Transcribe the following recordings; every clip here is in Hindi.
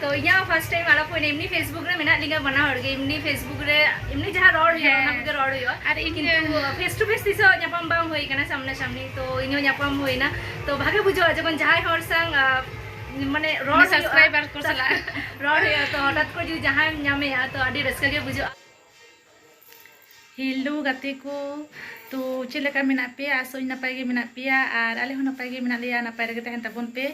तो इया फर्स्ट टाइम आला कोई एमनी फेसबुक रे मेना लिंगा बना हड़ गे एमनी फेसबुक रे एमनी जहां रोड है ना के रोड होयो और किंतु फेस टू फेस तिसो न्यापाम बांग होई कना सामने सामने तो इनो न्यापाम होइना तो भागे बुझो जखन जहां हर संग माने रोड सब्सक्राइबर को सला रोड होयो तो हठात को जदि जहां न्यामे तो आडी रस्का के बुझो। हेलो गाते को तो चलेका मेना पे आसो नपाय गे मेना पेया और आले हो नपाय गे मेना लिया नपाय रे तहन तबन पे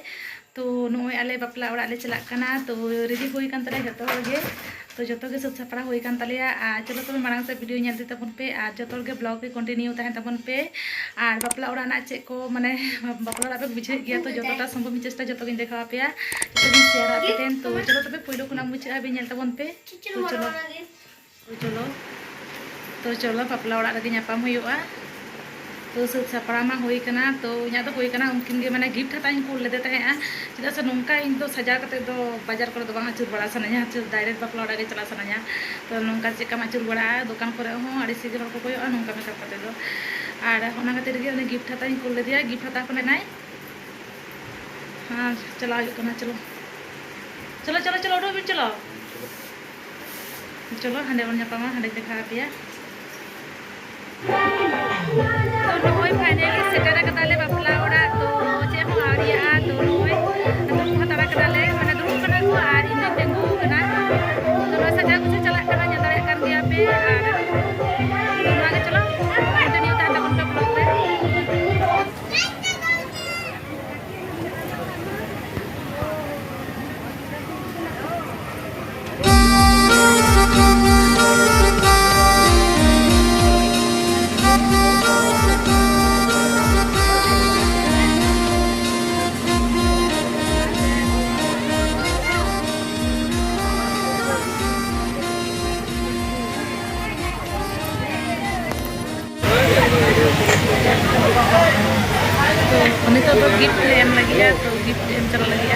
तो नोय आले बापला ओड़ा ले चला कना तो रेडी होई कान तले जतो गे तो जतो गे सब सपड़ा होई कान तले आ चलो तो मांग से वीडियो नेल दे तबन पे आ जतो गे ब्लॉग पे कंटिन्यू तहन तबन पे और बापला ओड़ा ना चे को माने बापला ओड़ा पे बुझे गया तो जतोटा संभव चेष्टा जतो गे देखा पेया जतो गे शेयर आपेन तो चलो तबे पहिलो खुना मुचा बे नेल तबन पे तो चलो बापला ओड़ा लगे नापाम हुआ तो सब सपड़ा मा हुई कना तो इना तो हुई कना उनकिन गे माने गिफ्ट हता को लेदे तहेआ चेदा से नोंका इन तो सजा कते दो बाजार करे दो बांगा चुर बड़ा सनाया चुर डायरेक्ट बापला ओड़ा गे चला सनाया तो नोंका चेका मा चुर बड़ा दुकान करे हो आड़ी सिगे हर को कोयो नोंका मेकअप कते दो आर ओना खातिर गे उनी गिफ्ट हता को लेदिया गिफ्ट हता को नाय हां चला कना चलो चलो चलो चलो उडो भी चलो चलो हंडे बन नापामा हंडे देखा पेया तो नोय फाइनली सेटर कदाले बापला ओड़ा तो चे हो आरिया तो नोय तो हतारा कदाले माने दुरु कना को आर इन तेंगु कना तो नो सजा कुछ चला कना जतरे कर दिया पे और तो आगे चलो कंटिन्यू ता तबन पे ब्लॉग पे तो गिफ्ट एम लगी तो गिफ्ट एम चला लगी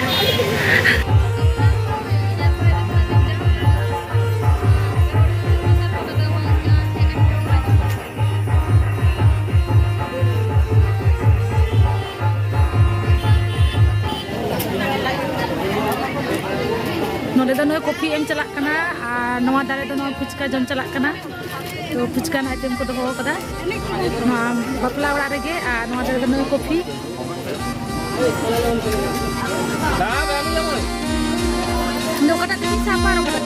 नोले दो नोय कॉफी एम चला कना आ नवा दारे दो नवा फुचका जम चला कना तो फुचका आइटम को दो कदा बापला ओड़ा रे गे आ नवा दारे दो नोय कॉफी नो कटा ती सापा रो कटा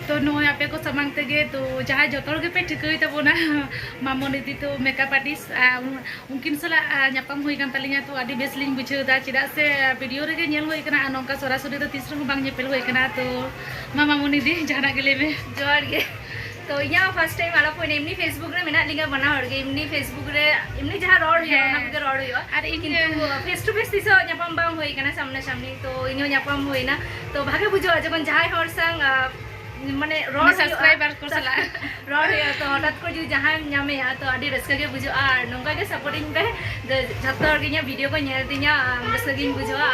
तो नोय आपे को समांग तेगे तो जहाँ जोतोर के पे ठिकई तबोना मामोनी दी तो मेकअप आर्टिस्ट उनकिन सला ᱧᱟᱯᱟᱢ हुई कान तलिया तो आदि बेस लिंग बुझाव दा चिदा से वीडियो रे ᱧᱮᱞ हुई कना नोंका सरासरी तो तीसरा बांग ñepel हुई कना तो मामोनी दी जहाना के लेबे जोहार गे तो यहाँ फर्स्ट टाइम आला फोन एमनी फेसबुक रे मेना लिंगा बना हर गे एमनी फेसबुक रे एमनी जहाँ रोड है ना कुके रोड हुई और किंतु फेस टू फेस तीसो ᱧᱟᱯᱟᱢ बांग हुई कना सामने सामने तो इनो ᱧᱟᱯᱟम हुई ना तो भागे बुझो जखन जहाँ हर संग माने रोड सब्सक्राइबर को सला रोड तो हठात को जो जहाँ नामे तो आदि रस्का के बुझो और नोंका के सपोर्टिंग पे जत्तो हर के वीडियो को नेल दिया रस्का के बुझो और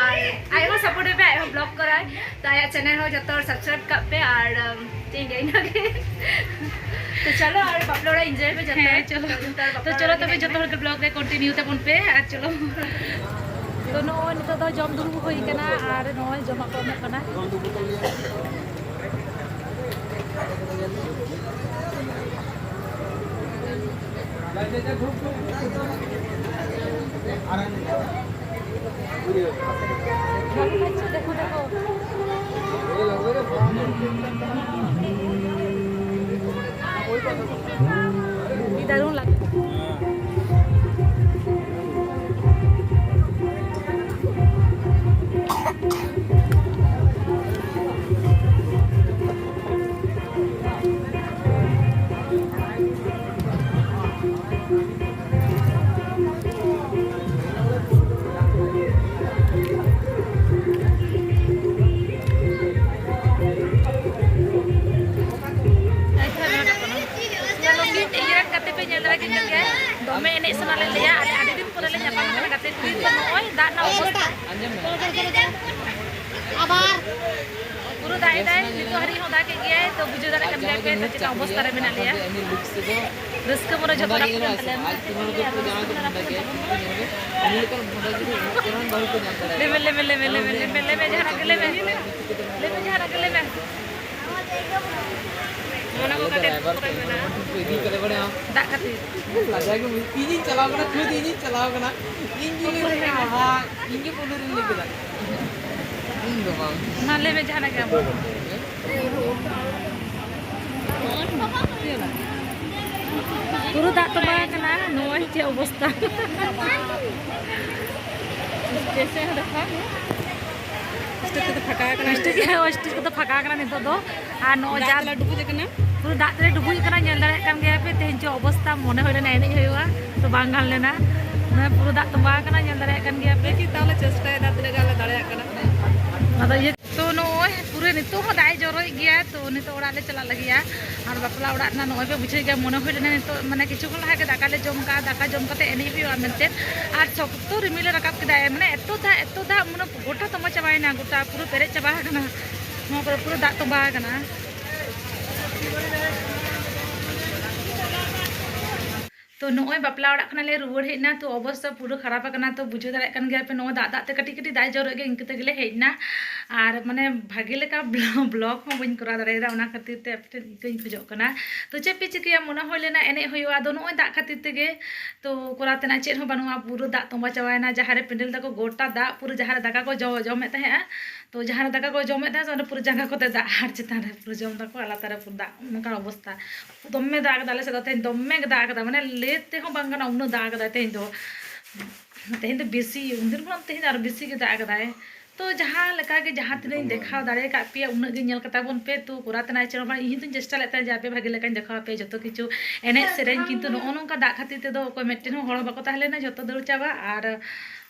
आय हो सपोर्ट पे आय हो ब्लॉग कराय तो आय चैनल हो जत्तो सब्सक्राइब कर पे और ठीक है ना के तो चलो और पपलोड़ा एंजॉय पे जाते हैं तो चलो तबे जत्तो हर के ब्लॉग रे कंटिन्यू तबन पे आ चलो तो नो नितो दो जम दुरु होई कना और नो जमा को में कना देखो देखो इधर लग dome ini senale liya ada din pura le nyapa kana kate kuit ko oi da na obosta abar puru dai dai nitu hari hoda ke giya to buju dare kan gaya pe to chika obosta re mena liya raska mora joto na le me jara ke le me mana ko kate pura mena ini kale bade dak kate लगा के इंजन चलाओ ना खुद इंजन चलाओ ना इंजन में हवा इंजन पोलर नहीं लगा इन दो बाम नाले में जाना क्या पूरा दाग तो बाहर करना नोई क्या अवस्था जैसे है देखा स्टिक तो फटा करना स्टिक तो फटा करना नहीं तो दो आ नो जा डुबू देखना पूरा दाग रे डुबू करना ñel dare kan ge pe tehin jo अवस्था mone hoy lena ene hoyuga to bang gan lena na पूरा दाग तो बाहर करना ñel dare kan ge pe ki tahle चेष्टा है दाग रे गाले dare करना मतलब ये तो नोय पूरे नितो हो दाई जरोय गया तो नितो ओड़ा ले चला लगिया और बापला ओड़ा ना नोय पे बुझे गया मने होय लेना नितो माने किछु को लहा के दाका ले जम का दाका जम कते एनी भी मेनते और सकतो रिमिले रकाब के दाय माने एतो दा माने गोटा तमा चाबायना गोटा पूरा पेरे चाबा कना नो पर पूरा दाग तबा कना तो नोय बापला ओड़ा खना ले रुवर हेना तो अवस्था पूरा खराब करना तो बुझे दाड़े कन गया पे नो दादा ते कटी कटी दाय जरो गे इनके तेगले हेना और माने भागे लेका ब्लॉग में बन करा दाड़ेदा ओना खातिर ते अपने कई खोजो कना तो चे पे चिकिया मोना होय लेना एने होयो आदो नोय दा खातिर तेगे तो कोराते ना चेत हो बनुआ पूरा दा तोंबा चावायना जहारे पेंडल तको गोटा दा पूरा जहारे दाका को जमे तहे तो जहारे दाका को जमे तहे तो पूरा जंगा को ते दा हार चितान रे पूरा जम तको आला तारे पूरा दा नका अवस्था दमे दा दाले से ते दमे दा दा माने लेते हो बांगना उन दा दा तेन तो बेसी उन दिन तेन और बेसी के दा दाए तो जहाँ लगा के जहाँ तीन देखा दाड़े का पे उन गेल कता बन पे तो कोरातना चलो बा इन तो चेष्टा लेता जापे भागे लेका देखा पे जतो किछु एने सेरेन किंतु नो नोंका दा खातिर ते दो कोई मेटेन होड़ बाको ताहलेना जतो दर चाबा और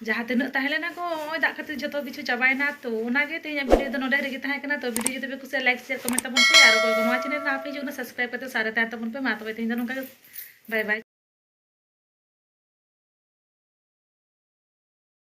जहाँ तीन ताहलेना को दा खातिर जतो किछु चाबायना तो ओनागे तेज वीडियो तो नोडे रेगे ताहे कना तो वीडियो जते पे कुछ लाइक शेयर कमेंट तबन पे और कोई नोआ चैनल ना पे जो सब्सक्राइब करते सारे ताहे तबन पे मा तबे तेज नोंका बाय बाय।